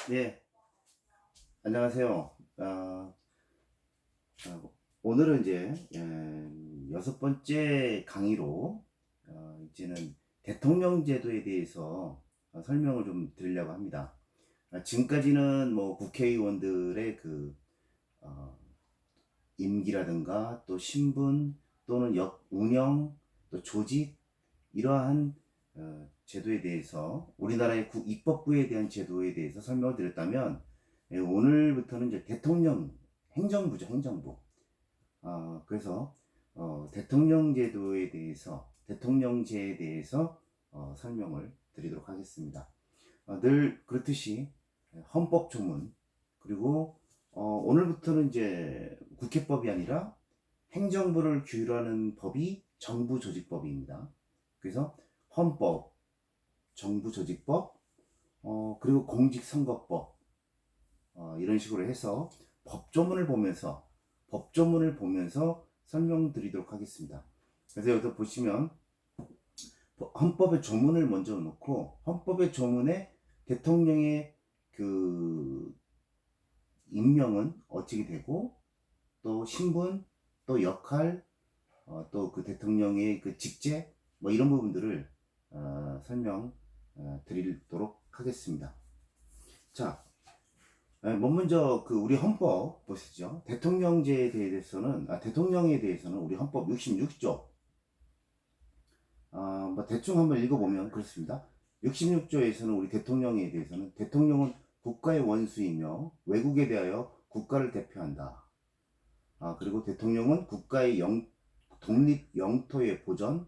네, 안녕하세요. 오늘은 이제 여섯 번째 강의로 이제는 대통령 제도에 대해서 설명을 좀 드리려고 합니다. 지금까지는 뭐 국회의원들의 어, 임기라든가 또 신분 또는 운영 또 조직 이러한 제도에 대해서 우리나라의 입법부에 대한 제도에 대해서 설명을 드렸다면 오늘부터는 이제 대통령 행정부죠, 행정부. 그래서 대통령 제도에 대해서 대통령제에 대해서 설명을 드리도록 하겠습니다. 늘 그렇듯이 헌법 조문 그리고 오늘부터는 이제 국회법이 아니라 행정부를 규율하는 법이 정부조직법입니다. 그래서 헌법, 정부조직법, 그리고 공직선거법 이런 식으로 해서 법조문을 보면서 설명드리도록 하겠습니다. 그래서 여기서 보시면 헌법의 조문을 먼저 놓고 헌법의 조문에 대통령의 그 임명은 어찌게 되고 또 신분 또 역할 또 그 대통령의 그 직제 뭐 이런 부분들을 설명 드리도록 하겠습니다. 자, 먼저 그 우리 헌법 보시죠. 대통령제에 대해서는 우리 헌법 66조 뭐 대충 한번 읽어보면 그렇습니다. 66조에서는 우리 대통령에 대해서는 대통령은 국가의 원수이며 외국에 대하여 국가를 대표한다. 그리고 대통령은 국가의 독립 영토의 보전,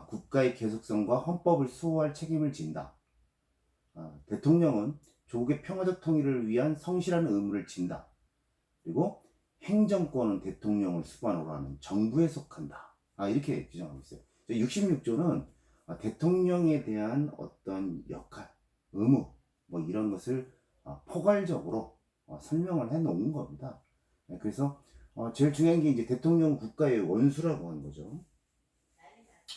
국가의 계속성과 헌법을 수호할 책임을 진다. 대통령은 조국의 평화적 통일을 위한 성실한 의무를 진다. 그리고 행정권은 대통령을 수반으로 하는 정부에 속한다. 이렇게 규정하고 있어요. 66조는 대통령에 대한 어떤 역할, 의무, 뭐 이런 것을 포괄적으로 설명을 해 놓은 겁니다. 그래서 제일 중요한 게 이제 대통령 국가의 원수라고 하는 거죠.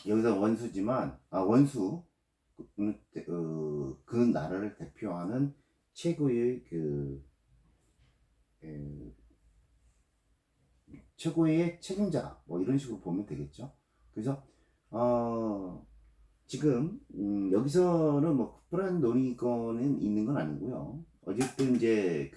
여기서 원수지만 원수 그 나라를 대표하는 최고의 에, 최고의 책임자 뭐 이런 식으로 보면 되겠죠. 그래서 지금 여기서는 뭐 특별한 논의권은 있는 건 아니고요. 어쨌든 이제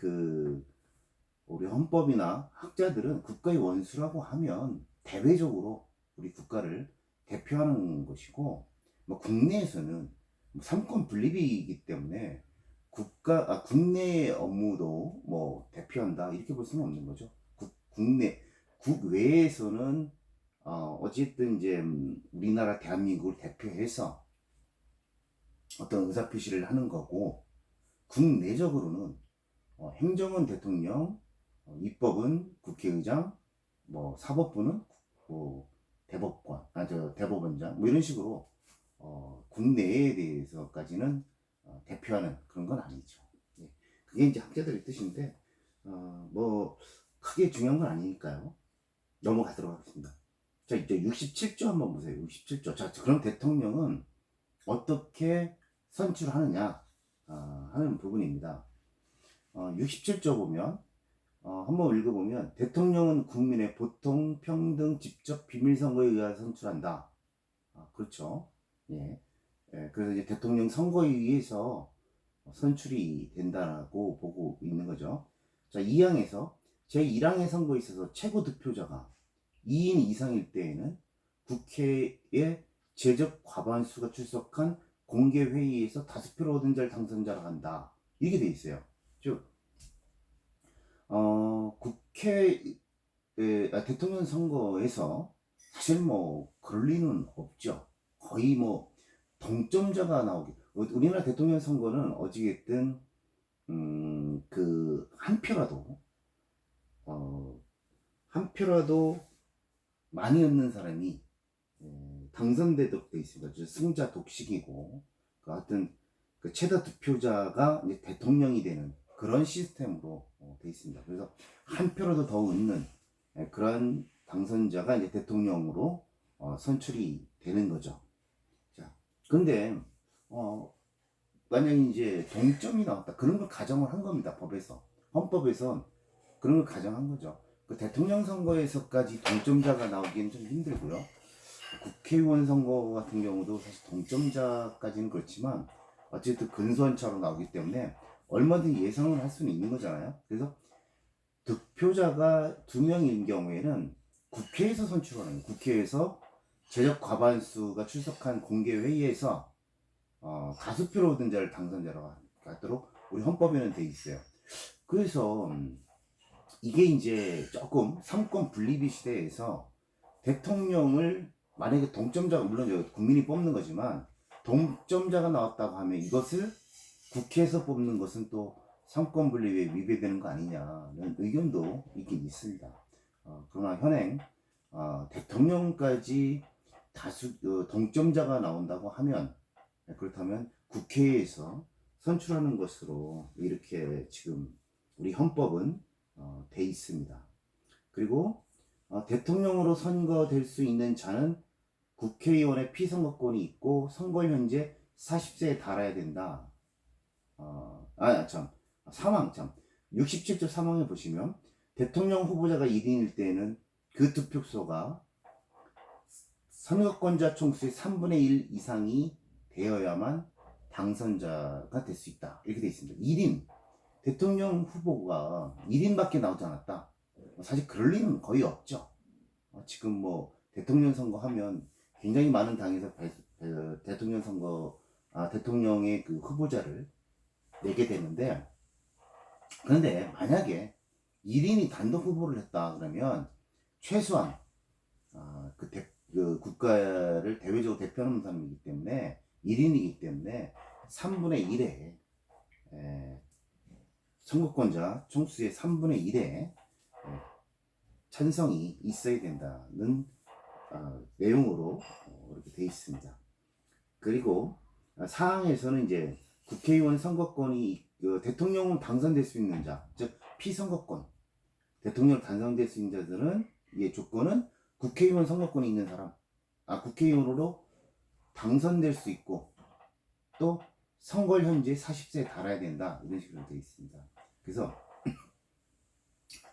우리 헌법이나 학자들은 국가의 원수라고 하면 대외적으로 우리 국가를 대표하는 것이고, 뭐 국내에서는 뭐 삼권 분립이기 때문에 국내 업무도 뭐 대표한다 이렇게 볼 수는 없는 거죠. 국외에서는 어쨌든 이제 우리나라 대한민국을 대표해서 어떤 의사표시를 하는 거고, 국내적으로는 행정은 대통령, 입법은 국회의장, 뭐 사법부는 뭐 대법관, 대법원장, 뭐 이런 식으로 국내에 대해서까지는 대표하는 그런 건 아니죠. 예. 그게 이제 학자들의 뜻인데 뭐 크게 중요한 건 아니니까요. 넘어가도록 하겠습니다. 자, 이제 67조 한번 보세요. 67조. 자, 그럼 대통령은 어떻게 선출하느냐 하는 부분입니다. 67조 보면 한번 읽어보면 대통령은 국민의 보통, 평등, 직접, 비밀선거에 의하여 선출한다. 그렇죠. 예. 그래서 이제 대통령 선거에 의해서 선출이 된다고 보고 있는 거죠. 자, 2항에서 제1항의 선거에 있어서 최고 득표자가 2인 이상일 때에는 국회에 제적 과반수가 출석한 공개 회의에서 다수표를 얻은 자를 당선자로 한다. 이게 돼 있어요. 즉, 대통령 선거에서 사실 뭐 그럴 리는 없죠. 거의 뭐 동점자가 나오기. 우리나라 대통령 선거는 어찌됐든 한 표라도 어, 한 표라도 많이 얻는 사람이 당선되도록 돼 있습니다. 승자 독식이고 하여튼 그 최다 득표자가 이제 대통령이 되는 그런 시스템으로 돼 있습니다. 그래서 한 표라도 더 얻는 그런 당선자가 이제 대통령으로 선출이 되는 거죠. 자, 근데 만약에 이제 동점이 나왔다. 그런 걸 가정을 한 겁니다. 법에서. 헌법에선 그런 걸 가정한 거죠. 그 대통령 선거에서까지 동점자가 나오기는 좀 힘들고요. 국회의원 선거 같은 경우도 사실 동점자까지는 그렇지만 어쨌든 근소한 차로 나오기 때문에 얼마든지 예상을 할 수는 있는 거잖아요. 그래서 득표자가 2명인 경우에는 국회에서 선출하는 거예요. 국회에서 제적 과반수가 출석한 공개 회의에서 다수표를 얻은 자를 당선자로 하도록 우리 헌법에는 돼 있어요. 그래서 이게 이제 조금 삼권 분립의 시대에서 대통령을 만약에 동점자가 물론 국민이 뽑는 거지만 동점자가 나왔다고 하면 이것을 국회에서 뽑는 것은 또 삼권 분립에 위배되는 거 아니냐는 의견도 있긴 있습니다. 그러나 현행 대통령까지 동점자가 나온다고 하면 그렇다면 국회에서 선출하는 것으로 이렇게 지금 우리 헌법은 돼 있습니다. 그리고 대통령으로 선거될 수 있는 자는 국회의원의 피선거권이 있고 선거 현재 40세에 달아야 된다. 사망 67조 사망에 보시면 대통령 후보자가 1인일 때는 그 득표소가 선거권자 총수의 3분의 1 이상이 되어야만 당선자가 될 수 있다. 이렇게 되어 있습니다. 1인 대통령 후보가 1인밖에 나오지 않았다. 사실 그럴 리는 거의 없죠. 지금 뭐 대통령 선거 하면 굉장히 많은 당에서 대통령 선거 대통령의 그 후보자를 내게 되는데, 그런데 만약에 1인이 단독 후보를 했다 그러면 최소한 그 국가를 대외적으로 대표하는 사람이기 때문에 1인이기 때문에 3분의 1에 선거권자 총수의 3분의 1에 찬성이 있어야 된다는 내용으로 이렇게 되어 있습니다. 그리고 사항에서는 이제 국회의원 선거권이 대통령은 당선될 수 있는 자, 즉 피선거권, 대통령 당선될 수 있는 자들은 이 조건은 국회의원 선거권이 있는 사람, 국회의원으로 당선될 수 있고 또 선거 현재 40세에 달아야 된다, 이런 식으로 되어 있습니다. 그래서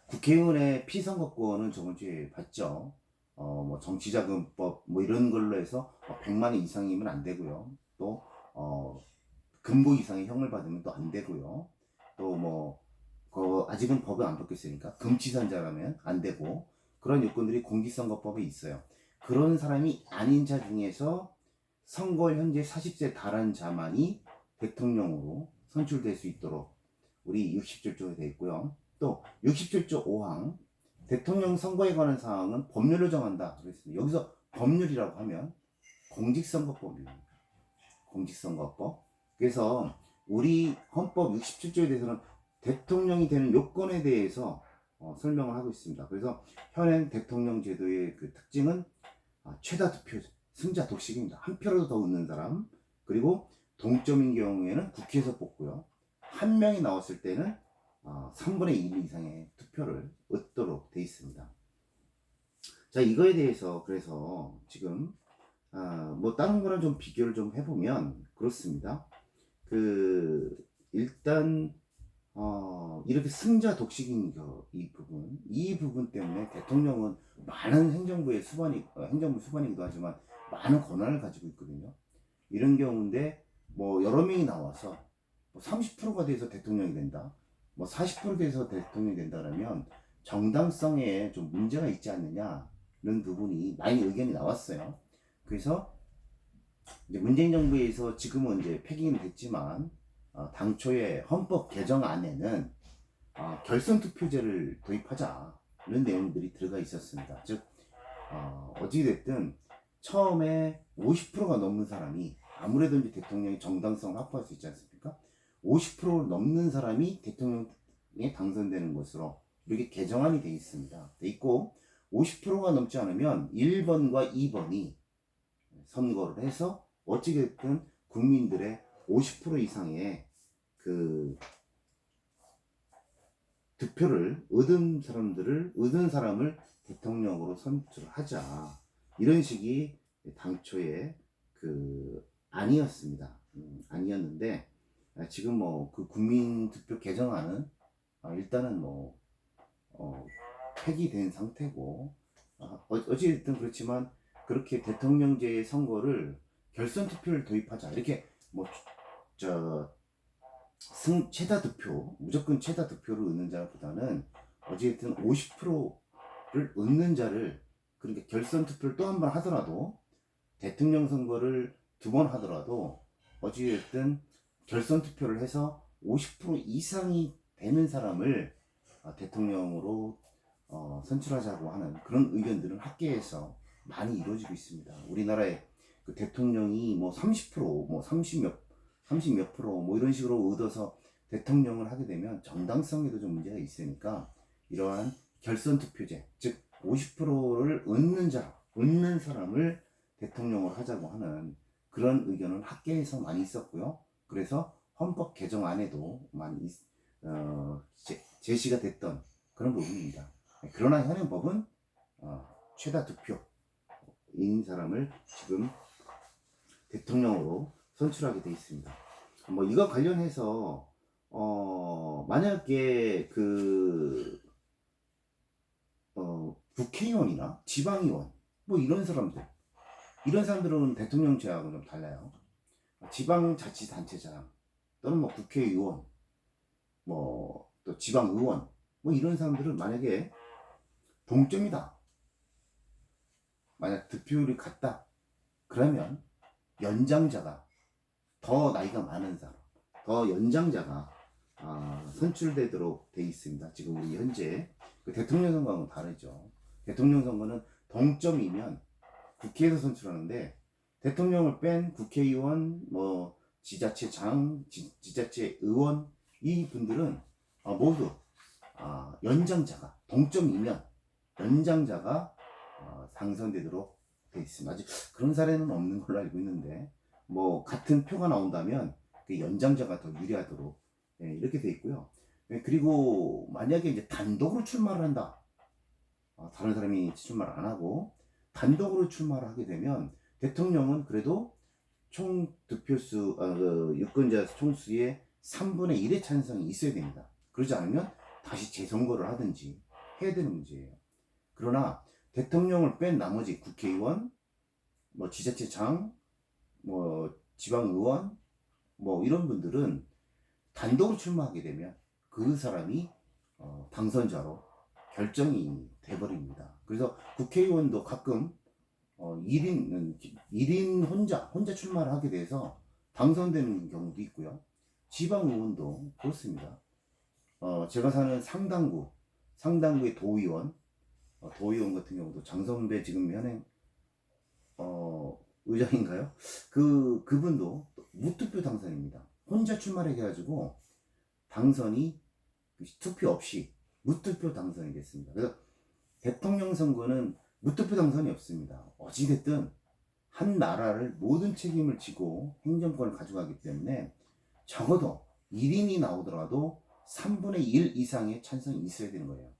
국회의원의 피선거권은 저번 주에 봤죠. 뭐 정치자금법 뭐 이런 걸로 해서 100만 원 이상이면 안 되고요. 또 금고 이상의 형을 받으면 또 안 되고요. 또 뭐 아직은 법은 안 바뀌었으니까 금치산자라면 안 되고, 그런 요건들이 공직선거법에 있어요. 그런 사람이 아닌 자 중에서 선거 현재 40세 달한 자만이 대통령으로 선출될 수 있도록 우리 67조에 되어 있고요. 또 67조 5항 대통령 선거에 관한 사항은 법률로 정한다 그랬습니다. 여기서 법률이라고 하면 공직선거법입니다. 공직선거법. 그래서 우리 헌법 67조에 대해서는 대통령이 되는 요건에 대해서 설명을 하고 있습니다. 그래서 현행 대통령 제도의 그 특징은 최다 득표 승자 독식입니다. 한 표라도 더 얻는 사람, 그리고 동점인 경우에는 국회에서 뽑고요. 한 명이 나왔을 때는 3분의 1 이상의 투표를 얻도록 되어 있습니다. 자, 이거에 대해서 그래서 지금 뭐 다른 거랑 좀 비교를 좀 해보면 그렇습니다. 일단 이렇게 승자 독식인 이 부분 때문에 대통령은 많은 행정부 수반이기도 하지만 많은 권한을 가지고 있거든요. 이런 경우인데 뭐 여러 명이 나와서 30%가 돼서 대통령이 된다, 뭐 40% 돼서 대통령이 된다면 정당성에 좀 문제가 있지 않느냐는 부분이 많이 의견이 나왔어요. 그래서 이제 문재인 정부에서 지금은 이제 폐기는 됐지만 당초에 헌법 개정안에는 결선 투표제를 도입하자는 내용들이 들어가 있었습니다. 즉 어찌됐든 처음에 50%가 넘는 사람이, 아무래도 이제 대통령이 정당성을 확보할 수 있지 않습니까? 50%를 넘는 사람이 대통령에 당선되는 것으로 이렇게 개정안이 돼 있습니다. 돼 있고 50%가 넘지 않으면 1번과 2번이 선거를 해서 어찌됐든 국민들의 50% 이상의 그 득표를 얻은 사람을 대통령으로 선출하자, 이런 식이 당초에 그 아니었습니다. 아니었는데 지금 뭐 그 국민투표 개정안은 일단은 뭐 폐기된 상태고, 어찌됐든 그렇지만 그렇게 대통령제 선거를 결선 투표를 도입하자 이렇게 뭐 저 최다 득표, 무조건 최다 득표를 얻는 자보다는 어찌됐든 50%를 얻는 자를, 그러니까 결선 투표를 또 한 번 하더라도, 대통령 선거를 두 번 하더라도 어찌됐든 결선 투표를 해서 50% 이상이 되는 사람을 대통령으로 선출하자고 하는 그런 의견들은 학계에서 많이 이루어지고 있습니다. 우리나라의 그 대통령이 뭐 30%, 뭐 30 몇 프로 뭐 이런 식으로 얻어서 대통령을 하게 되면 정당성에도 좀 문제가 있으니까, 이러한 결선 투표제, 즉 50%를 얻는 사람을 대통령으로 하자고 하는 그런 의견은 학계에서 많이 있었고요. 그래서 헌법 개정안에도 많이 제시가 됐던 그런 부분입니다. 그러나 현행법은 최다 득표인 사람을 지금 대통령으로 선출하게 되어 있습니다. 뭐 이거 관련해서 만약에 국회의원이나 지방의원 뭐 이런 사람들은 대통령 제하고는 좀 달라요. 지방자치단체장 또는 뭐 국회의원, 뭐 또 지방의원, 뭐 이런 사람들은 만약에 동점이다, 만약 득표율이 같다, 그러면 연장자가, 더 나이가 많은 사람, 더 연장자가 선출되도록 돼 있습니다. 지금 우리 현재 그 대통령 선거하고는 다르죠. 대통령 선거는 동점이면 국회에서 선출하는데, 대통령을 뺀 국회의원, 뭐 지자체장, 지자체 의원, 이 분들은 모두 연장자가 동점이면 연장자가 당선되도록 돼 있습니다. 아직 그런 사례는 없는 걸로 알고 있는데, 뭐 같은 표가 나온다면 그 연장자가 더 유리하도록 이렇게 돼 있고요. 그리고 만약에 이제 단독으로 출마를 한다, 다른 사람이 출마를 안 하고 단독으로 출마를 하게 되면 대통령은 그래도 총 득표수, 유권자 총수의 3분의 1의 찬성이 있어야 됩니다. 그러지 않으면 다시 재선거를 하든지 해야 되는 문제예요. 그러나 대통령을 뺀 나머지 국회의원, 뭐 지자체장, 뭐 지방의원, 뭐 이런 분들은 단독으로 출마하게 되면 그 사람이 당선자로 결정이 돼버립니다. 그래서 국회의원도 가끔 1인 혼자 출마를 하게 돼서 당선되는 경우도 있고요. 지방의원도 그렇습니다. 제가 사는 상당구의 도의원 같은 경우도 장선배 지금 현행 의장인가요? 그분도 무투표 당선입니다. 혼자 출마를 해가지고 당선이 투표 없이 무투표 당선이 됐습니다. 그래서 대통령 선거는 무투표 당선이 없습니다. 어찌됐든 한 나라를 모든 책임을 지고 행정권을 가져가기 때문에 적어도 1인이 나오더라도 3분의 1 이상의 찬성이 있어야 되는 거예요.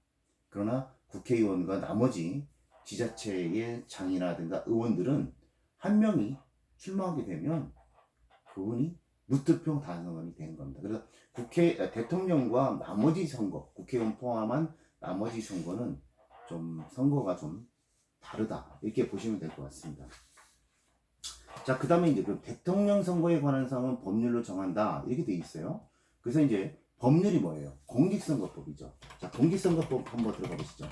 그러나 국회의원과 나머지 지자체의 장이라든가 의원들은 한 명이 출마하게 되면 그분이 무투표 당선이 되는 겁니다. 그래서 대통령과 나머지 선거, 국회의원 포함한 나머지 선거는 선거가 좀 다르다, 이렇게 보시면 될 것 같습니다. 자, 그 다음에 이제 그 대통령 선거에 관한 사항은 법률로 정한다, 이렇게 돼 있어요. 그래서 이제 법률이 뭐예요? 공직선거법이죠. 자, 공직선거법 한번 들어가 보시죠.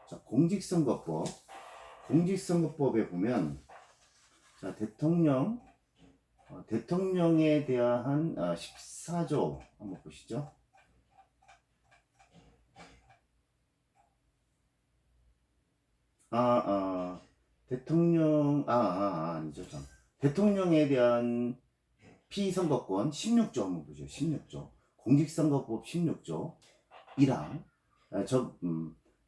자, 공직선거법에 보면, 자, 대통령에 대한 14조 한번 보시죠. 아니죠. 대통령에 대한 피선거권 16조 한번 보죠. 16조. 공직선거법 16조 1항.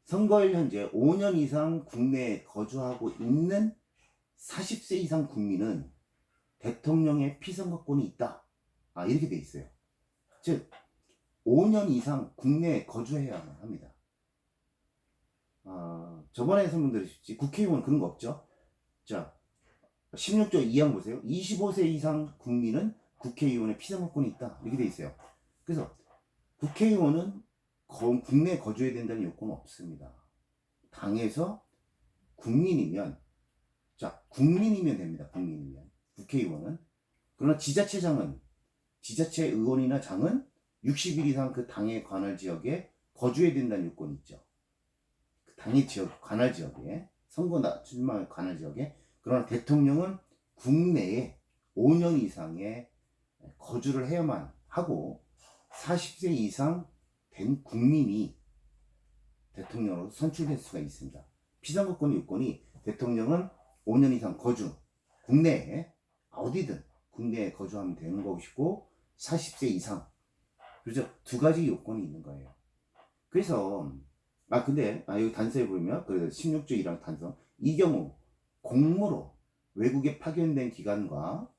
선거일 현재 5년 이상 국내에 거주하고 있는 40세 이상 국민은 대통령의 피선거권이 있다, 이렇게 돼 있어요. 즉 5년 이상 국내에 거주해야만 합니다. 저번에 선분들이 국회의원 그런 거 없죠. 자, 16조 2항 보세요. 25세 이상 국민은 국회의원의 피선거권이 있다. 이렇게 돼 있어요. 그래서 국회의원은 국내에 거주해야 된다는 요건은 없습니다. 당에서 국민이면, 자, 국민이면 됩니다. 국민이면. 국회의원은. 그러나 지자체장은, 지자체 의원이나 장은 60일 이상 그 당의 관할 지역에 거주해야 된다는 요건이 있죠. 그 당의 지역, 관할 지역에, 출마 관할 지역에. 그러나 대통령은 국내에 5년 이상의 거주를 해야만 하고 40세 이상 된 국민이 대통령으로 선출될 수가 있습니다. 피선거권 요건이 대통령은 5년 이상 거주, 국내에 어디든 국내에 거주하면 되는 것이고 40세 이상. 그렇죠? 두 가지 요건이 있는 거예요. 그래서 근데 여기 단서에 보면 그 16조 1항 단서, 이 경우 공무로 외국에 파견된 기관과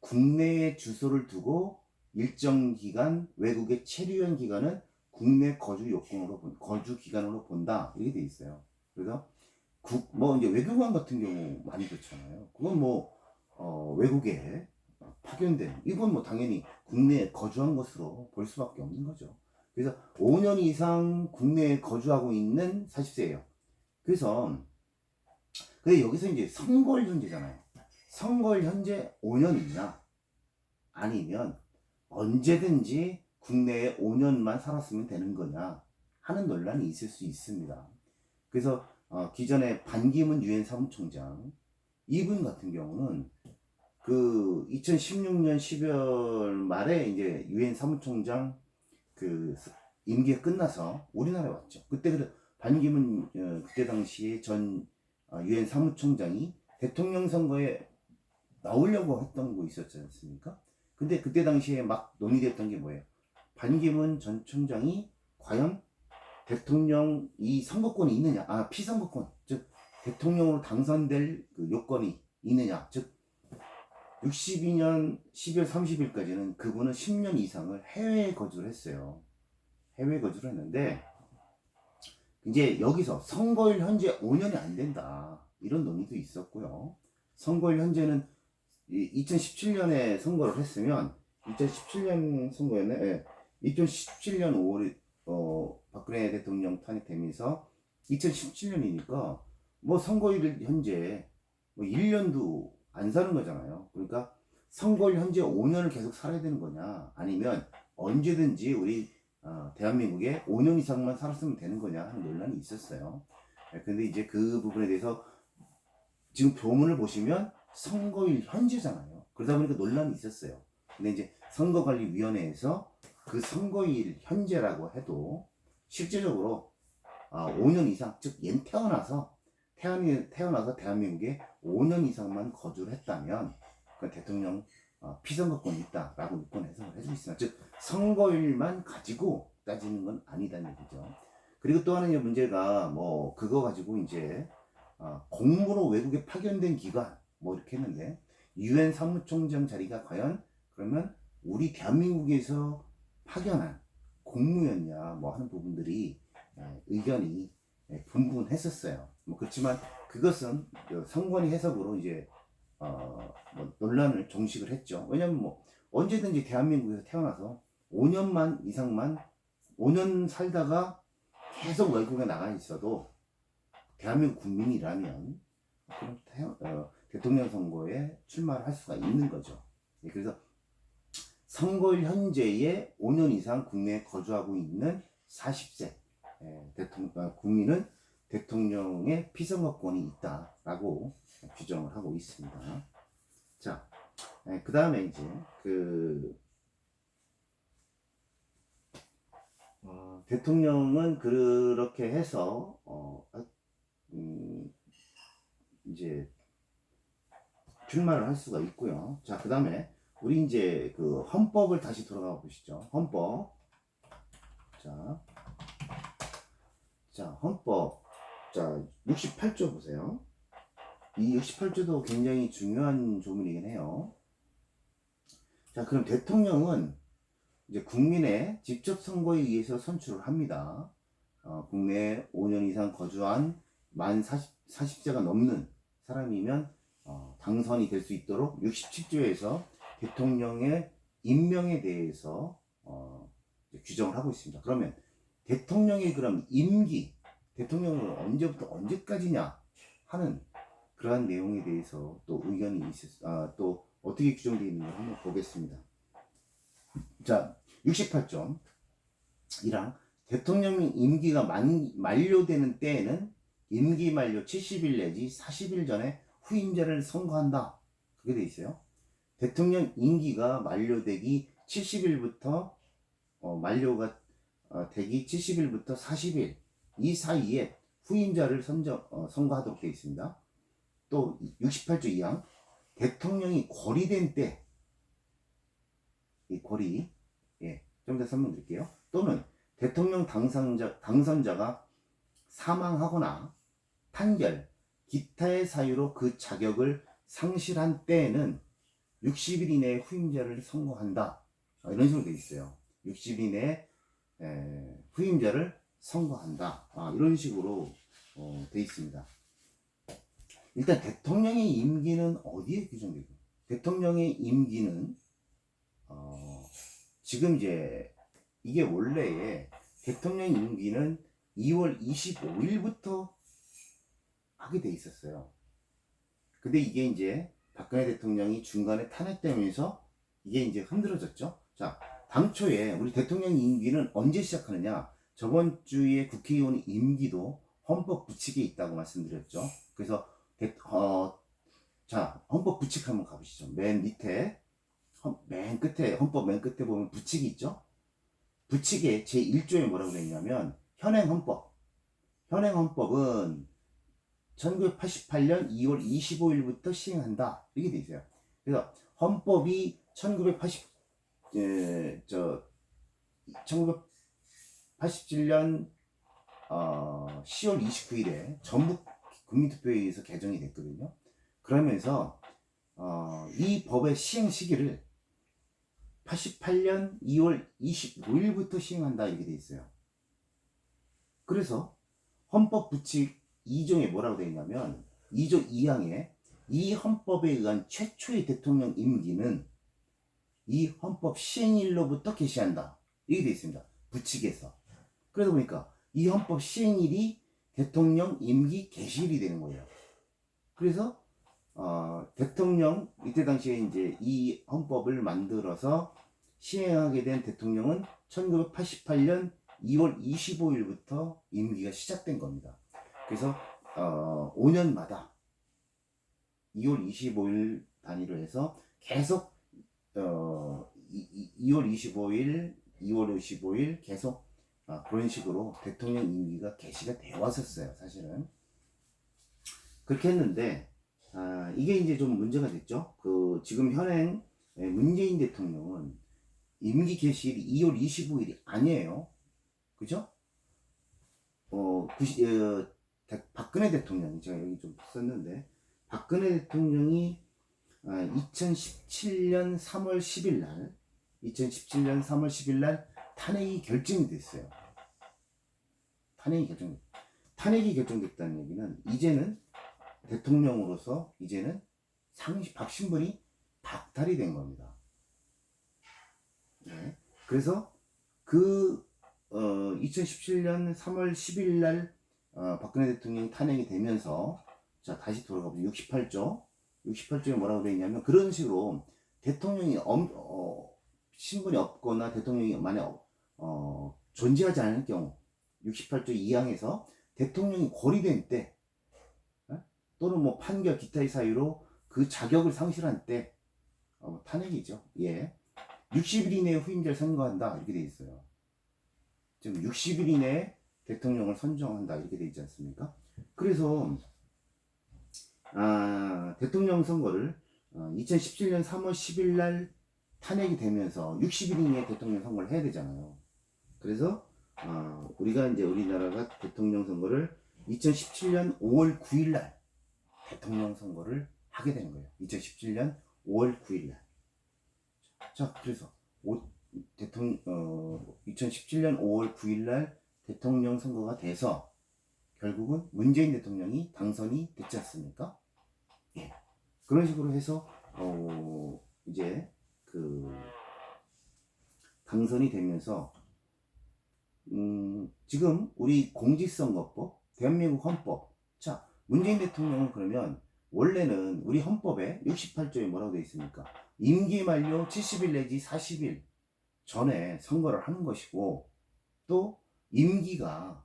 국내에 주소를 두고 일정 기간 외국에 체류한 기간은 국내 거주 기간으로 본다. 이렇게 돼 있어요. 그래서 이제 외교관 같은 경우 많이 그렇잖아요. 그건 외국에 파견된, 이건 당연히 국내에 거주한 것으로 볼 수밖에 없는 거죠. 그래서 5년 이상 국내에 거주하고 있는 40세예요. 그래서 근데 여기서 이제 선거일 현재잖아요. 선거일 현재 5년이냐 아니면 언제든지 국내에 5년만 살았으면 되는 거냐 하는 논란이 있을 수 있습니다. 그래서 기존에 반기문 유엔 사무총장 이분 같은 경우는 그 2016년 12월 말에 이제 유엔 사무총장 그 임기가 끝나서 우리나라에 왔죠. 그때 반기문 그때 당시에 전 유엔 사무총장이 대통령 선거에 나오려고 했던 거 있었지 않습니까? 근데 그때 당시에 막 논의됐던 게 뭐예요? 반기문 전 총장이 과연 대통령 이 선거권이 있느냐, 피선거권, 즉 대통령으로 당선될 그 요건이 있느냐, 즉 62년 12월 30일까지는 그분은 10년 이상을 해외에 거주를 했어요. 해외에 거주를 했는데 이제 여기서 선거일 현재 5년이 안 된다, 이런 논의도 있었고요. 선거일 현재는 2017년에 선거를 했으면 2017년 선거였네. 예. 2017년 5월에 박근혜 대통령 탄핵되면서 2017년이니까 선거일 현재 1년도 안 사는 거잖아요. 그러니까 선거일 현재 5년을 계속 살아야 되는 거냐, 아니면 언제든지 우리 대한민국에 5년 이상만 살았으면 되는 거냐 하는 논란이 있었어요. 근데 이제 그 부분에 대해서 지금 교문을 보시면 선거일 현재잖아요. 그러다 보니까 논란이 있었어요. 근데 이제 선거관리위원회에서 그 선거일 현재라고 해도 실제적으로 5년 이상, 즉 태어나서 대한민국에 5년 이상만 거주를 했다면 그 대통령 피선거권이 있다라고 이권 해석을 해주고 있습니다. 즉 선거일만 가지고 따지는 건 아니다는 얘기죠. 그리고 또 하나의 문제가 그거 가지고 이제 공무로 외국에 파견된 기관 이렇게 했는데 유엔 사무총장 자리가 과연 그러면 우리 대한민국에서 파견한 공무였냐 하는 부분들이 의견이 분분했었어요. 그렇지만 그것은 선관위 해석으로 이제 논란을 종식을 했죠. 왜냐면 언제든지 대한민국에서 태어나서 5년 살다가 계속 외국에 나가 있어도 대한민국 국민이라면 그럼 대통령 선거에 출마를 할 수가 있는 거죠. 그래서 선거일 현재에 5년 이상 국내에 거주하고 있는 40세 국민은 대통령의 피선거권이 있다라고 규정을 하고 있습니다. 자, 그 다음에 이제 대통령은 그렇게 해서 이제 출마를 할 수가 있고요. 자, 그 다음에 우리 이제 그 헌법을 다시 돌아가 보시죠. 헌법. 자, 헌법. 자, 68조 보세요. 이 68조도 굉장히 중요한 조문이긴 해요. 자, 그럼 대통령은 이제 국민의 직접 선거에 의해서 선출을 합니다. 국내에 5년 이상 거주한 만 40세가 넘는 사람이면 당선이 될 수 있도록 67조에서 대통령의 임명에 대해서 이제 규정을 하고 있습니다. 그러면 대통령의 그럼 임기, 대통령은 언제부터 언제까지냐 하는 그러한 내용에 대해서 또 의견이 또 어떻게 규정되어 있는지 한번 보겠습니다. 자, 68점 1항 대통령 임기가 만료되는 때에는 임기 만료 70일 내지 40일 전에 후임자를 선거한다. 그게 돼 있어요. 대통령 임기가 만료되기 70일부터 만료가 되기 70일부터 40일 이 사이에 후임자를 선거하도록 되어 있습니다. 또 68조 2항 대통령이 고리된 때 이 고리 좀 더 설명드릴게요. 또는 대통령 당선자가 사망하거나 판결, 기타의 사유로 그 자격을 상실한 때에는 60일 이내에 후임자를 선거한다. 이런 식으로 되어 있어요. 60일 이내에 후임자를 선거한다. 이런 식으로 되어 있습니다. 일단 대통령의 임기는 어디에 규정되고? 대통령의 임기는 지금 이제 이게 원래 대통령 임기는 2월 25일부터 하게 돼 있었어요. 근데 이게 이제 박근혜 대통령이 중간에 탄핵되면서 이게 이제 흔들어졌죠. 자, 당초에 우리 대통령 임기는 언제 시작하느냐? 저번 주에 국회의원 임기도 헌법 부칙에 있다고 말씀드렸죠. 그래서 자, 헌법 부칙 한번 가보시죠. 맨 밑에 맨 끝에 헌법 맨 끝에 보면 부칙이 있죠. 부칙의 제1조에 뭐라고 되어 있냐면 현행헌법은 1988년 2월 25일부터 시행한다 이렇게 되어 있어요. 그래서 헌법이 1987년 10월 29일에 전국 국민투표에 의해서 개정이 됐거든요. 그러면서 이 법의 시행 시기를 88년 2월 25일부터 시행한다 이렇게 돼 있어요. 그래서 헌법 부칙 2조에 뭐라고 되어 있냐면 2조 2항에 이 헌법에 의한 최초의 대통령 임기는 이 헌법 시행일로부터 개시한다 이렇게 되어 있습니다. 부칙에서. 그러다 보니까 이 헌법 시행일이 대통령 임기 개시일이 되는 거예요. 그래서 대통령 이때 당시에 이제 이 헌법을 만들어서 시행하게 된 대통령은 1988년 2월 25일부터 임기가 시작된 겁니다. 그래서 5년마다 2월 25일 단위로 해서 계속 2월 25일, 2월 25일 계속 그런 식으로 대통령 임기가 개시가 되어 왔었어요. 사실은 그렇게 했는데 이게 이제 좀 문제가 됐죠. 지금 현행 문재인 대통령은 임기 개시일이 2월 25일이 아니에요. 그죠? 박근혜 대통령, 제가 여기 좀 썼는데, 박근혜 대통령이 2017년 3월 10일 날 탄핵이 결정이 됐어요. 탄핵이 결정됐다는 얘기는 이제는 대통령으로서 이제는 박신분이 박탈이 된 겁니다. 네. 그래서 2017년 3월 10일 날 박근혜 대통령이 탄핵이 되면서 자 다시 돌아가보면 68조에 뭐라고 되어 있냐면 그런 식으로 대통령이 신분이 없거나 대통령이 만약 존재하지 않을 경우 68조 2항에서 대통령이 고리된 때 또는 뭐 판결 기타의 사유로 그 자격을 상실한 때 탄핵이죠. 60일 이내에 후임자를 선거한다 이렇게 돼 있어요. 지금 60일 이내에 대통령을 선정한다 이렇게 돼 있지 않습니까? 그래서 대통령 선거를 2017년 3월 10일 날 탄핵이 되면서 60일 이내에 대통령 선거를 해야 되잖아요. 그래서 우리가 이제 우리나라가 대통령 선거를 2017년 5월 9일 날 대통령 선거를 하게 되는 거예요. 2017년 5월 9일 날. 자, 그래서 2017년 5월 9일 날 대통령 선거가 돼서 결국은 문재인 대통령이 당선이 됐지 않습니까? 그런 식으로 해서 이제 그 당선이 되면서 지금 우리 공직선거법, 대한민국 헌법. 자, 문재인 대통령은 그러면 원래는 우리 헌법에 68조에 뭐라고 되어 있습니까? 임기 만료 70일 내지 40일 전에 선거를 하는 것이고, 또 임기가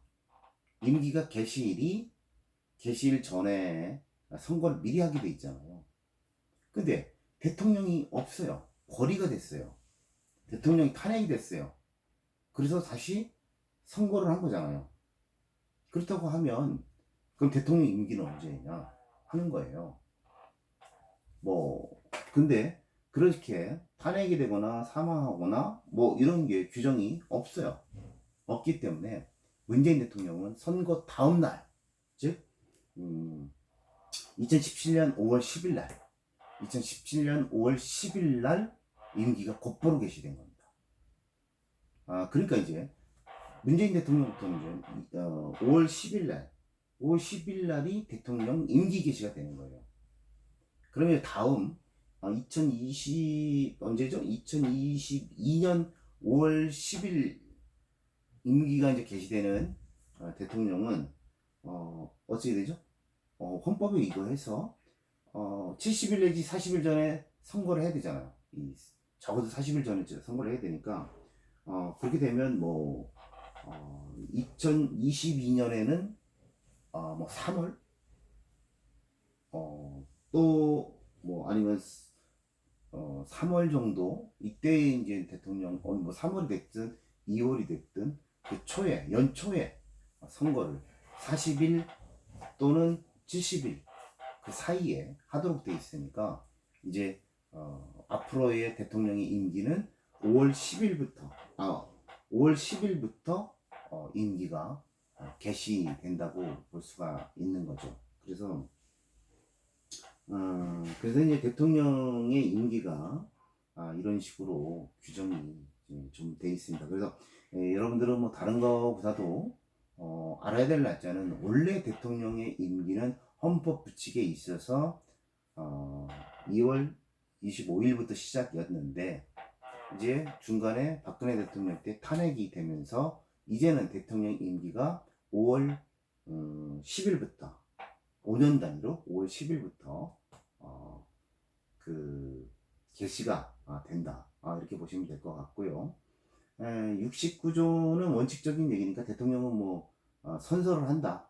개시일 전에 선거를 미리 하게 돼 있잖아요. 근데 대통령이 없어요. 거리가 됐어요. 대통령이 탄핵이 됐어요. 그래서 다시 선거를 한 거잖아요. 그렇다고 하면 그럼 대통령 임기는 언제냐 하는 거예요. 뭐 근데 그렇게 탄핵이 되거나 사망하거나 뭐 이런 게 규정이 없어요. 없기 때문에 문재인 대통령은 선거 다음 날, 즉 2017년 5월 10일 날 2017년 5월 10일 날 임기가 곧바로 개시된 겁니다. 그러니까 이제 문재인 대통령부터는 5월 10일 날이 대통령 임기 개시가 되는 거예요. 그러면 다음 언제죠? 2022년 5월 10일 임기가 이제 개시되는 대통령은 어떻게 되죠? 헌법에 이거 해서 70일 내지 40일 전에 선거를 해야 되잖아요. 적어도 40일 전에 선거를 해야 되니까 그렇게 되면 뭐 2022년에는 뭐 3월 또 뭐 아니면 3월 정도 이때 이제 대통령 뭐 3월이 됐든 2월이 됐든 그 연초에 선거를 40일 또는 70일 그 사이에 하도록 돼 있으니까 이제 앞으로의 대통령의 임기는 5월 10일부터 임기가 개시된다고 볼 수가 있는 거죠. 그래서 이제 대통령의 임기가 이런 식으로 규정이 좀 돼 있습니다. 그래서 여러분들은 뭐 다른 거보다도 알아야 될 날짜는 원래 대통령의 임기는 헌법 부칙에 있어서 2월 25일부터 시작이었는데 이제 중간에 박근혜 대통령 때 탄핵이 되면서 이제는 대통령 임기가 5월 10일부터 5년 단위로 5월 10일부터 그 개시가 된다. 이렇게 보시면 될 것 같고요. 69조는 원칙적인 얘기니까 대통령은 뭐 선서를 한다.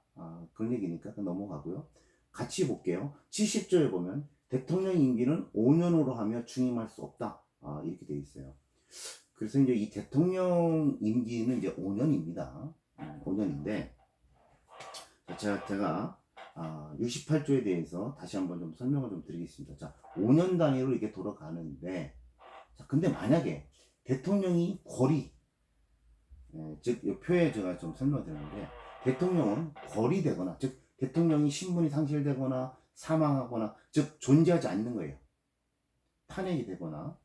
그런 얘기니까 넘어가고요. 같이 볼게요. 70조에 보면 대통령 임기는 5년으로 하며 중임할 수 없다. 이렇게 되어 있어요. 그래서 이제 이 대통령 임기는 이제 5년입니다. 5년인데 제가 68조에 대해서 다시 한번 좀 설명을 좀 드리겠습니다. 자, 5년 단위로 이게 돌아가는데, 자, 근데 만약에 대통령이 즉, 이 표에 제가 좀 설명을 드렸는데, 대통령은 거리되거나, 즉, 대통령이 신분이 상실되거나, 사망하거나, 즉, 존재하지 않는 거예요. 탄핵이 되거나,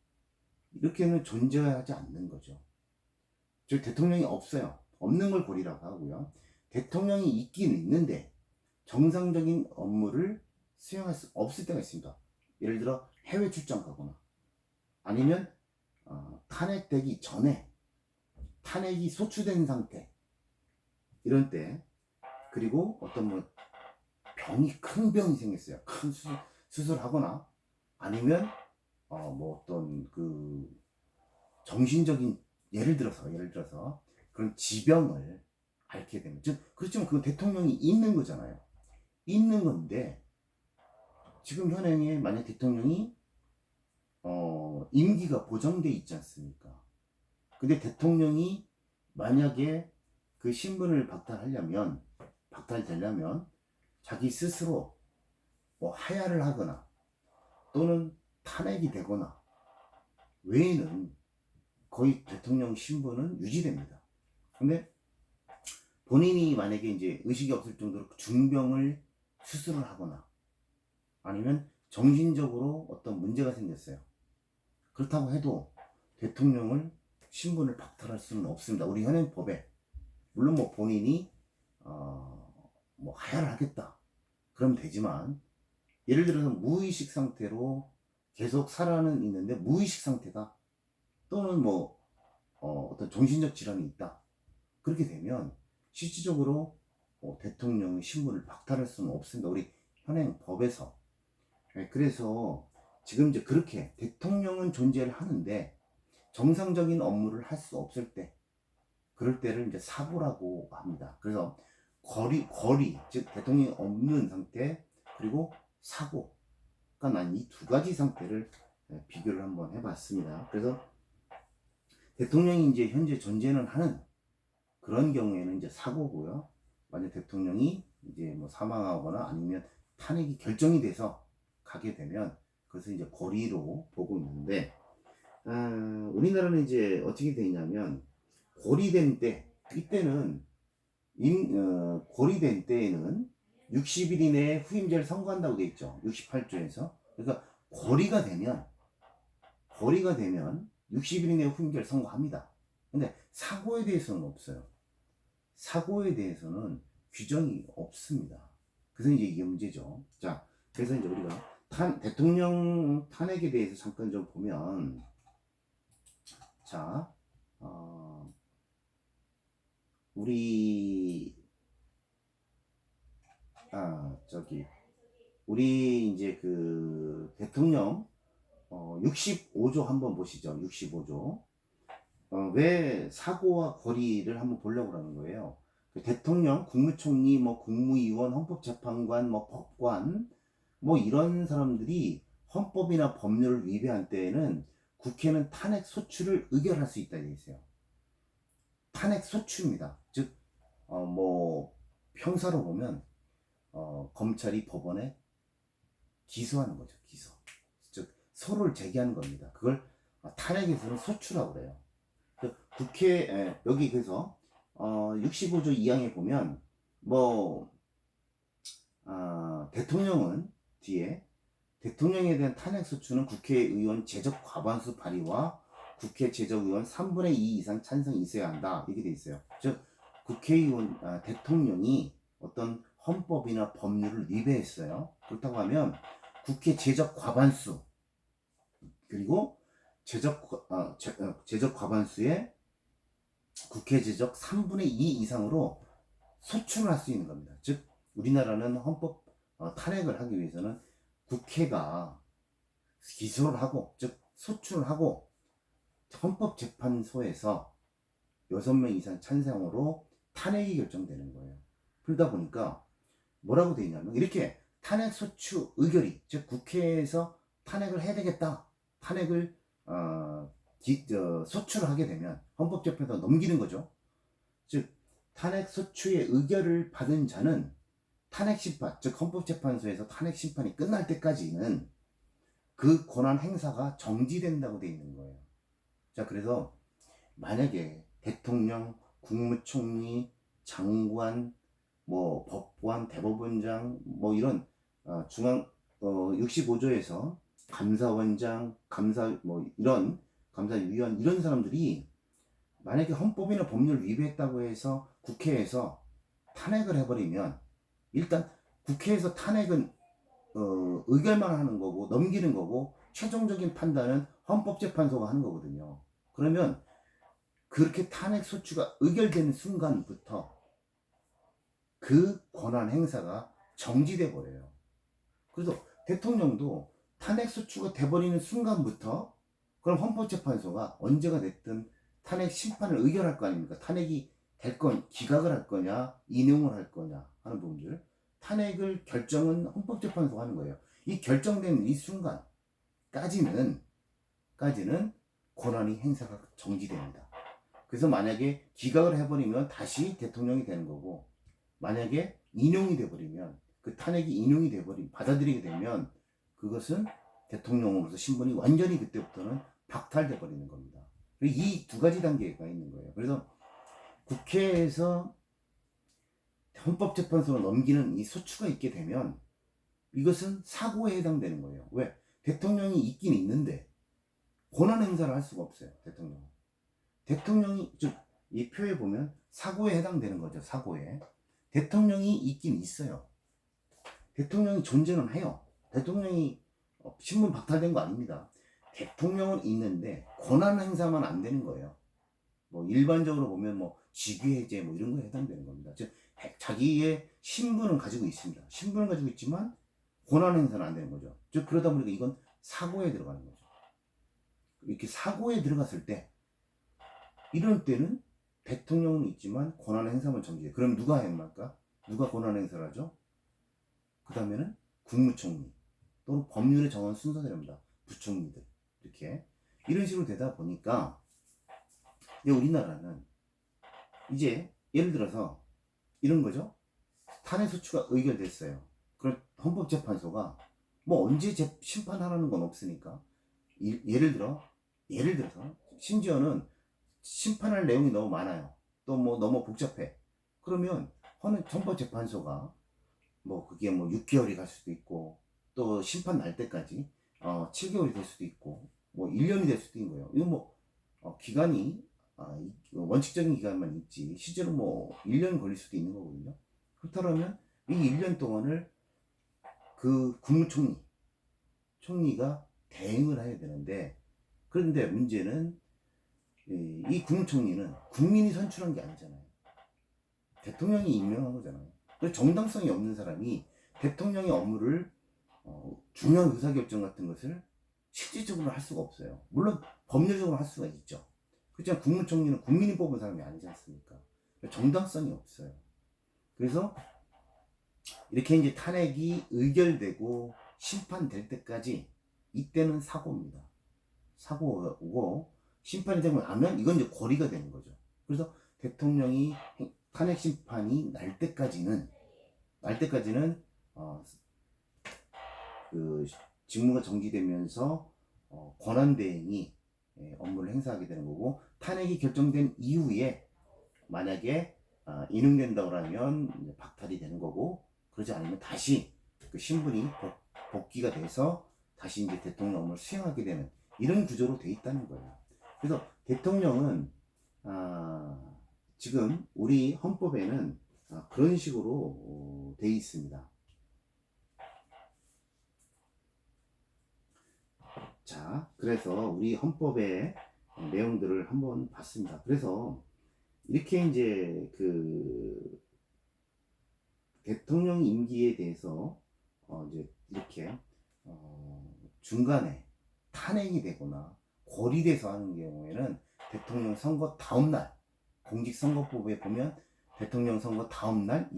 이렇게는 존재하지 않는 거죠. 즉, 대통령이 없어요. 없는 걸 거리라고 하고요. 대통령이 있긴 있는데, 정상적인 업무를 수행할 수 없을 때가 있습니다. 예를 들어 해외 출장 가거나 아니면 탄핵되기 전에 탄핵이 소추된 상태 이런 때, 그리고 어떤 뭐 큰 병이 생겼어요. 큰 수술하거나 아니면 뭐 어떤 그 정신적인 예를 들어서 그런 지병을 앓게 되면, 즉 그렇지만 그건 대통령이 있는 거잖아요. 있는 건데 지금 현행에 만약 대통령이 임기가 보정돼 있지 않습니까? 근데 대통령이 만약에 그 신분을 박탈되려면 자기 스스로 뭐 하야를 하거나 또는 탄핵이 되거나 외에는 거의 대통령 신분은 유지됩니다. 근데 본인이 만약에 이제 의식이 없을 정도로 중병을 수술을 하거나 아니면 정신적으로 어떤 문제가 생겼어요. 그렇다고 해도 대통령을 신분을 박탈할 수는 없습니다. 우리 현행법에. 물론 뭐 본인이 뭐 하야를 하겠다 그러면 되지만, 예를 들어서 무의식 상태로 계속 살아는 있는데 무의식 상태다. 또는 뭐 어떤 정신적 질환이 있다. 그렇게 되면 실질적으로 대통령의 신분을 박탈할 수는 없습니다. 우리 현행 법에서. 네, 그래서 지금 이제 그렇게 대통령은 존재를 하는데 정상적인 업무를 할 수 없을 때, 그럴 때를 이제 사고라고 합니다. 그래서 거리, 즉 대통령이 없는 상태, 그리고 사고가 난 이 두 가지 상태를 비교를 한번 해봤습니다. 그래서 대통령이 이제 현재 존재는 하는 그런 경우에는 이제 사고고요. 만약 대통령이 이제 뭐 사망하거나 아니면 탄핵이 결정이 돼서 가게 되면 그것을 이제 고리로 보고 있는데, 우리나라는 이제 어떻게 되냐면 고리된 때, 이때는 고리된 때에는 60일 이내에 후임자를 선고한다고 돼 있죠. 68조에서. 그러니까 고리가 되면 60일 이내에 후임자를 선고합니다. 근데 사고에 대해서는 없어요. 사고에 대해서는 규정이 없습니다. 그래서 이제 이게 문제죠. 자, 그래서 이제 우리가 대통령 탄핵에 대해서 잠깐 좀 보면, 자, 우리 이제 그 대통령 65조 한번 보시죠. 65조. 왜 사고와 거리를 한번 보려고 하는 거예요. 그 대통령, 국무총리, 뭐 국무위원, 헌법재판관, 뭐 법관, 뭐 이런 사람들이 헌법이나 법률을 위배한 때에는 국회는 탄핵 소추를 의결할 수 있다 돼 있어요. 탄핵 소추입니다. 즉, 뭐 형사로 보면 검찰이 법원에 기소하는 거죠. 기소. 즉 소를 제기하는 겁니다. 그걸 탄핵에서는 소추라고 그래요. 국회 여기 그래서 65조 2항에 보면 뭐 대통령은 뒤에 대통령에 대한 탄핵 소추는 국회의원 제적 과반수 발의와 국회 제적의원 3분의 2 이상 찬성이 있어야 한다. 이렇게 돼 있어요. 즉 국회의원 대통령이 어떤 헌법이나 법률을 위배했어요. 그렇다고 하면 국회 제적 과반수, 그리고 제적 과반수의 국회 제적 3분의 2 이상으로 소추를 할 수 있는 겁니다. 즉 우리나라는 헌법 탄핵을 하기 위해서는 국회가 기소를 하고, 즉 소추를 하고, 헌법재판소에서 6명 이상 찬성으로 탄핵이 결정되는 거예요. 그러다 보니까 뭐라고 돼 있냐면, 이렇게 탄핵 소추 의결이, 즉 국회에서 탄핵을 해야 되겠다, 탄핵을 소추를 하게 되면 헌법재판소 넘기는 거죠. 즉 탄핵 소추의 의결을 받은 자는 탄핵 심판, 즉 헌법재판소에서 탄핵 심판이 끝날 때까지는 그 권한 행사가 정지된다고 돼 있는 거예요. 자, 그래서 만약에 대통령, 국무총리, 장관, 뭐 법관, 대법원장, 뭐 이런 중앙 65조에서 감사원장, 뭐 이런 감사위원, 이런 사람들이 만약에 헌법이나 법률 위배했다고 해서 국회에서 탄핵을 해버리면, 일단 국회에서 탄핵은 의결만 하는 거고 넘기는 거고, 최종적인 판단은 헌법재판소가 하는 거거든요. 그러면 그렇게 탄핵 소추가 의결되는 순간부터 그 권한 행사가 정지돼 버려요. 그래서 대통령도 탄핵 소추가 돼버리는 순간부터 그럼 헌법재판소가 언제가 됐든 탄핵 심판을 의결할 거 아닙니까? 탄핵이 될 건 기각을 할 거냐, 인용을 할 거냐 하는 부분들, 탄핵을 결정은 헌법재판소가 하는 거예요. 이 결정된 이 순간까지는 권한이 행사가 정지됩니다. 그래서 만약에 기각을 해버리면 다시 대통령이 되는 거고, 만약에 인용이 돼버리면, 그 탄핵이 인용이 돼버리면, 받아들이게 되면 그것은 대통령으로서 신분이 완전히 그때부터는 박탈돼 버리는 겁니다. 이 두 가지 단계가 있는 거예요. 그래서 국회에서 헌법재판소로 넘기는 이 소추가 있게 되면 이것은 사고에 해당되는 거예요. 왜? 대통령이 있긴 있는데 권한 행사를 할 수가 없어요. 대통령이 즉 이 표에 보면 사고에 해당되는 거죠. 사고에. 대통령이 있긴 있어요. 대통령이 존재는 해요. 대통령이 신분 박탈된 거 아닙니다. 대통령은 있는데 권한 행사만 안 되는 거예요. 뭐 일반적으로 보면 뭐 직위해제 뭐 이런 거에 해당되는 겁니다. 즉 자기의 신분은 가지고 있습니다. 신분은 가지고 있지만 권한 행사는 안 되는 거죠. 즉 그러다 보니까 이건 사고에 들어가는 거죠. 이렇게 사고에 들어갔을 때 이런 때는 대통령은 있지만 권한 행사만 정지해. 그럼 누가 행할까? 누가 권한 행사를 하죠? 그 다음에는 국무총리 또는 법률에 정한 순서대로입니다. 부총리들 이렇게 이런 식으로 되다 보니까 우리나라는 이제 예를 들어서 이런 거죠. 탄핵소추가 의결됐어요. 그럼 헌법재판소가 뭐 언제 심판하라는 건 없으니까 예를 들어서 심지어는 심판할 내용이 너무 많아요. 또 뭐 너무 복잡해. 그러면 헌법재판소가 뭐 그게 뭐 6개월이 갈 수도 있고 또 심판 날 때까지 7개월이 될 수도 있고 뭐 1년이 될 수도 있는 거예요. 이건 뭐 기간이 원칙적인 기간만 있지 실제로 뭐 1년 걸릴 수도 있는 거거든요. 그렇다면 이 1년 동안을 그 총리가 대행을 해야 되는데 그런데 문제는 이 국무총리는 국민이 선출한 게 아니잖아요. 대통령이 임명한 거잖아요. 정당성이 없는 사람이 대통령의 업무를 중요한 의사결정 같은 것을 실질적으로 할 수가 없어요. 물론 법률적으로 할 수가 있죠. 그렇지만 국무총리는 국민이 뽑은 사람이 아니지 않습니까? 정당성이 없어요. 그래서 이렇게 이제 탄핵이 의결되고 심판될 때까지 이때는 사고입니다. 사고고 심판이 되고 나면 이건 이제 고리가 되는 거죠. 그래서 대통령이 탄핵 심판이 날 때까지는 그 직무가 정지되면서 권한대행이 업무를 행사하게 되는 거고 탄핵이 결정된 이후에 만약에 인용된다고 하면 박탈이 되는 거고 그러지 않으면 다시 그 신분이 복귀가 돼서 다시 이제 대통령 업무를 수행하게 되는 이런 구조로 돼 있다는 거예요. 그래서 대통령은 지금 우리 헌법에는 그런 식으로 돼 있습니다. 자, 그래서 우리 헌법의 내용들을 한번 봤습니다. 그래서 이렇게 이제 그 대통령 임기에 대해서 이제 이렇게 중간에 탄핵이 되거나 고리돼서 하는 경우에는 대통령 선거 다음 날 공직선거법에 보면 대통령 선거 다음 날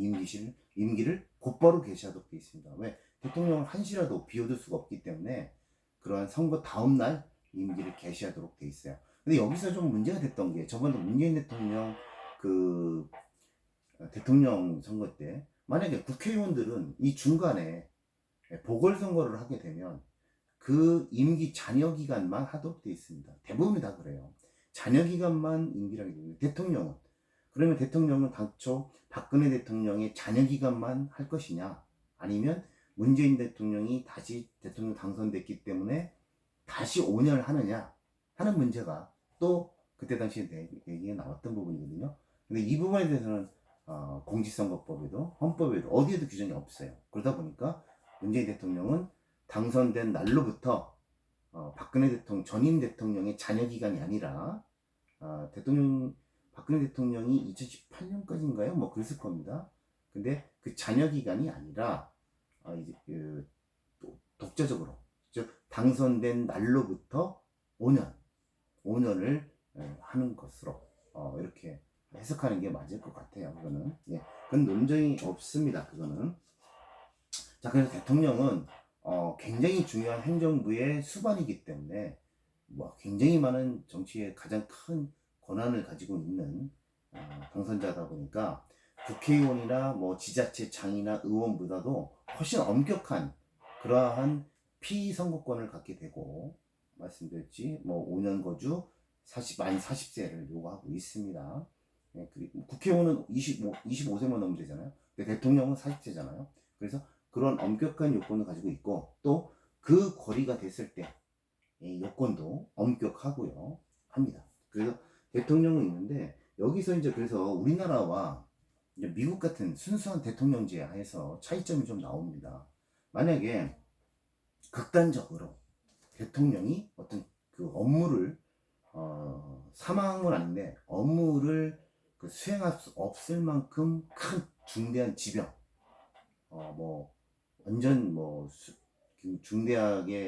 임기를 곧바로 개시하도록 되어 있습니다. 왜? 대통령을 한시라도 비워둘 수가 없기 때문에 그러한 선거 다음 날 임기를 개시하도록 되어 있어요. 근데 여기서 좀 문제가 됐던 게 저번에 문재인 대통령 그 대통령 선거 때 만약에 국회의원들은 이 중간에 보궐선거를 하게 되면 그 임기 잔여 기간만 하도록 되어 있습니다. 대부분이 다 그래요. 잔여 기간만 임기를 하게 됩니다. 그러면 대통령은 당초 박근혜 대통령의 잔여 기간만 할 것이냐 아니면 문재인 대통령이 다시 대통령 당선됐기 때문에 다시 5년을 하느냐 하는 문제가 또 그때 당시에 얘기가 나왔던 부분이거든요. 근데 이 부분에 대해서는 공직선거법에도 헌법에도 어디에도 규정이 없어요. 그러다 보니까 문재인 대통령은 당선된 날로부터 박근혜 대통령 전임 대통령의 잔여 기간이 아니라 박근혜 대통령이 2018년까지인가요? 뭐 그랬을 겁니다. 근데 그 잔여 기간이 아니라 이제 독자적으로 즉 당선된 날로부터 5년을 하는 것으로 이렇게 해석하는 게 맞을 것 같아요. 그거는 그건 논쟁이 없습니다. 그거는 자 그래서 대통령은 굉장히 중요한 행정부의 수반이기 때문에 뭐 굉장히 많은 정치의 가장 큰 권한을 가지고 있는 당선자다 보니까 국회의원이나 뭐 지자체 장이나 의원보다도 훨씬 엄격한 그러한 피선거권을 갖게 되고 말씀드렸지 뭐 5년 거주 만 40세를 요구하고 있습니다. 그리고 국회의원은 25세만 넘으면 되잖아요. 근데 대통령은 40세잖아요. 그래서 그런 엄격한 요건을 가지고 있고 또 그 거리가 됐을 때 요건도 엄격하고요 합니다. 그래서 대통령은 있는데 여기서 이제 그래서 우리나라와 이제 미국 같은 순수한 대통령제 하에서 차이점이 좀 나옵니다. 만약에 극단적으로 대통령이 어떤 그 업무를 사망한 건 아닌데 업무를 그 수행할 수 없을 만큼 큰 중대한 질병, 뭐 완전 뭐 중대하게